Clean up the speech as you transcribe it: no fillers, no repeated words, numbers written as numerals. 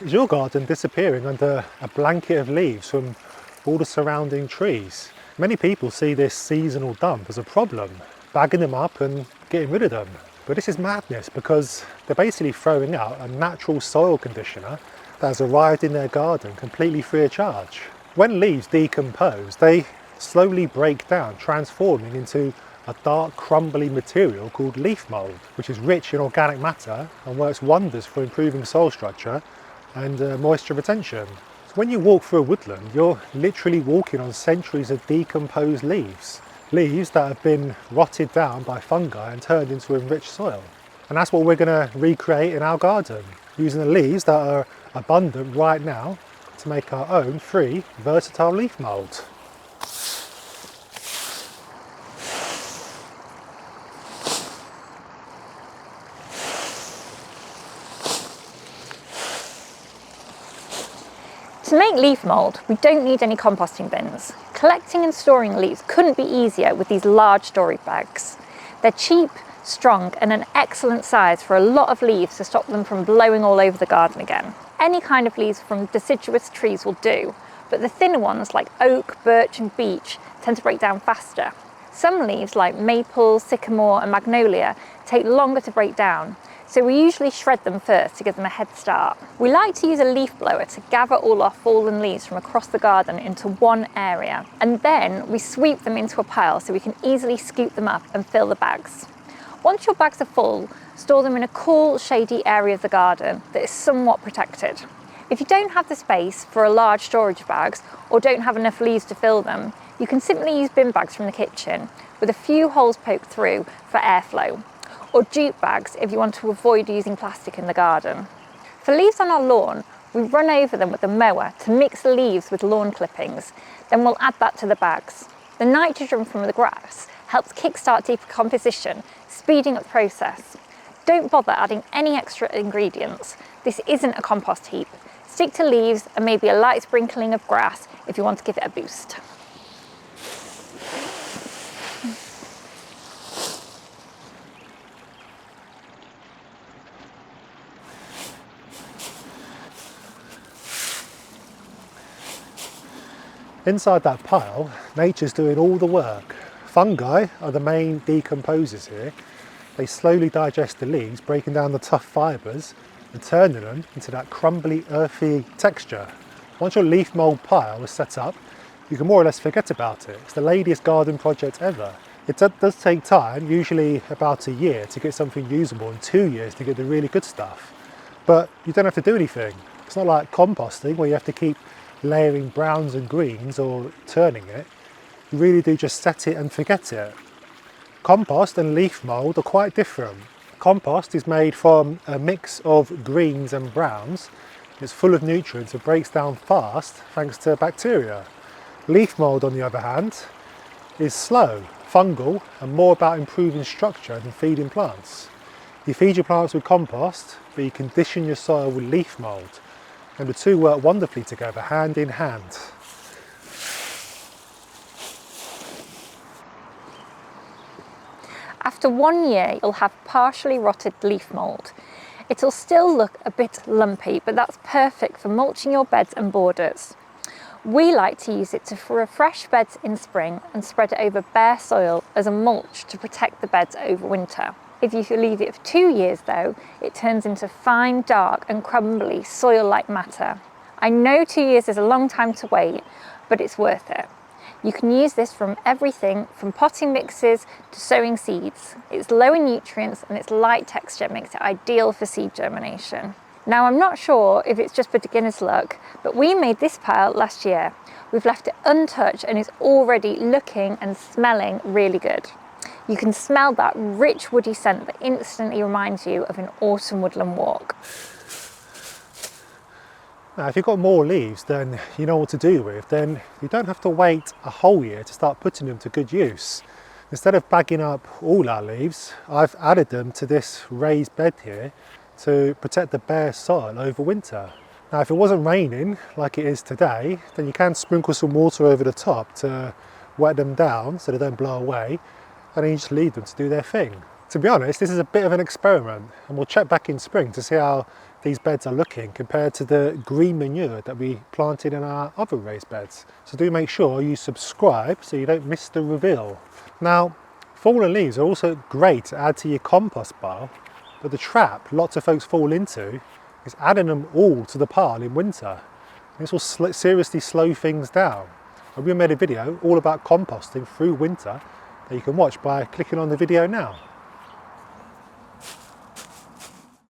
Is your garden disappearing under a blanket of leaves from all the surrounding trees? Many people see this seasonal dump as a problem, bagging them up and getting rid of them. But this is madness because they're basically throwing out a natural soil conditioner that has arrived in their garden completely free of charge. When leaves decompose, they slowly break down, transforming into a dark, crumbly material called leaf mould, which is rich in organic matter and works wonders for improving soil structure and moisture retention. So when you walk through a woodland, you're literally walking on centuries of decomposed leaves. Leaves that have been rotted down by fungi and turned into enriched soil. And that's what we're going to recreate in our garden, using the leaves that are abundant right now to make our own free, versatile leaf mould. To make leaf mould, we don't need any composting bins. Collecting and storing leaves couldn't be easier with these large storage bags. They're cheap, strong, and an excellent size for a lot of leaves to stop them from blowing all over the garden again. Any kind of leaves from deciduous trees will do, but the thinner ones like oak, birch, and beech tend to break down faster. Some leaves like maple, sycamore, and magnolia take longer to break down, so we usually shred them first to give them a head start. We like to use a leaf blower to gather all our fallen leaves from across the garden into one area, and then we sweep them into a pile so we can easily scoop them up and fill the bags. Once your bags are full, store them in a cool, shady area of the garden that is somewhat protected. If you don't have the space for a large storage bags or don't have enough leaves to fill them, you can simply use bin bags from the kitchen with a few holes poked through for airflow, or jute bags if you want to avoid using plastic in the garden. For leaves on our lawn, we run over them with a mower to mix the leaves with lawn clippings, then we'll add that to the bags. The nitrogen from the grass helps kickstart decomposition, speeding up the process. Don't bother adding any extra ingredients. This isn't a compost heap. Stick to leaves and maybe a light sprinkling of grass if you want to give it a boost. Inside that pile, nature's doing all the work. Fungi are the main decomposers here. They slowly digest the leaves, breaking down the tough fibres and turning them into that crumbly, earthy texture. Once your leaf mould pile is set up, you can more or less forget about it. It's the laziest garden project ever. It does take time, usually about a year, to get something usable and 2 years to get the really good stuff. But you don't have to do anything. It's not like composting where you have to keep layering browns and greens or turning it. You really do just set it and forget it. Compost and leaf mould are quite different. Compost is made from a mix of greens and browns. It's full of nutrients and breaks down fast thanks to bacteria. Leaf mould, on the other hand, is slow, fungal, and more about improving structure than feeding plants. You feed your plants with compost, but you condition your soil with leaf mould, and the two work wonderfully together, hand in hand. After 1 year, you'll have partially rotted leaf mould. It'll still look a bit lumpy, but that's perfect for mulching your beds and borders. We like to use it to refresh beds in spring and spread it over bare soil as a mulch to protect the beds over winter. If you leave it for 2 years though, it turns into fine, dark and crumbly soil-like matter. I know 2 years is a long time to wait, but it's worth it. You can use this from everything from potting mixes to sowing seeds. It's low in nutrients and its light texture makes it ideal for seed germination. Now I'm not sure if it's just beginner's luck, but we made this pile last year. We've left it untouched and it's already looking and smelling really good. You can smell that rich woody scent that instantly reminds you of an autumn woodland walk. Now, if you've got more leaves than you know what to do with, then you don't have to wait a whole year to start putting them to good use. Instead of bagging up all our leaves, I've added them to this raised bed here to protect the bare soil over winter. Now, if it wasn't raining like it is today, then you can sprinkle some water over the top to wet them down so they don't blow away, and then you just leave them to do their thing. To be honest, this is a bit of an experiment, and we'll check back in spring to see how these beds are looking compared to the green manure that we planted in our other raised beds. So do make sure you subscribe so you don't miss the reveal. Now, fallen leaves are also great to add to your compost pile, but the trap lots of folks fall into is adding them all to the pile in winter. This will seriously slow things down. And we made a video all about composting through winter that you can watch by clicking on the video now.